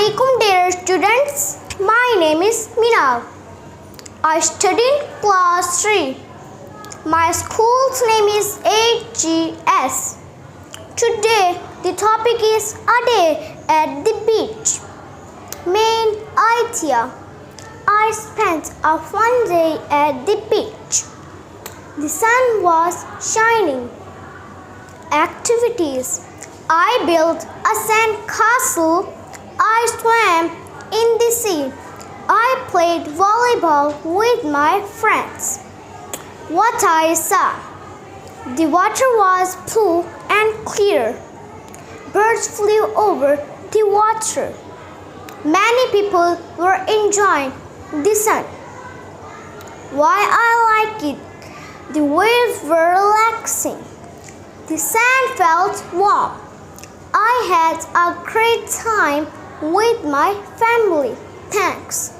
Assalamualaikum dear students. My name is Minav. I study in class 3. My school's name is HGS. Today the topic is a day at the beach. Main idea. I spent a fun day at the beach. The sun was shining. Activities. I built a sand castle. I swam in the sea. I played volleyball with my friends. What I saw. The water was blue and clear. Birds flew over the water. Many people were enjoying the sun. Why I like it? The waves were relaxing. The sand felt warm. I had a great time with my family. Thanks.